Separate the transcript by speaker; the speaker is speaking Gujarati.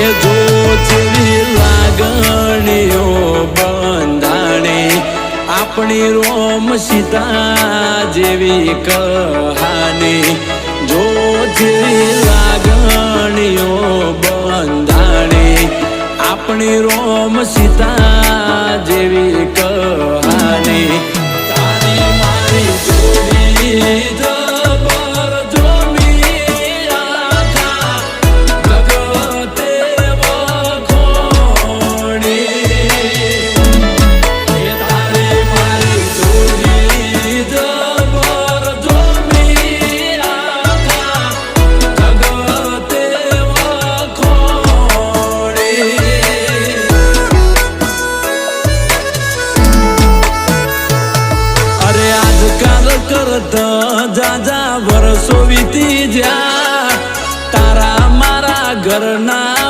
Speaker 1: એ જો જેવી લાગણીઓ બંધાણી આપણી રોમ સીતા જેવી કહાની જો જેવી લાગણીઓ બંધાણી આપણી રોમ સીતા જેવી કહાની તારી મારી જોડી જબર જોમી આખા જગતે વખોણી તારી મારી જોડી જબર જોમી આખા જગતે વખોણી આજકાલ કરતા જાજા વર્ષો વીતી જ્યા તારા મારા ઘરના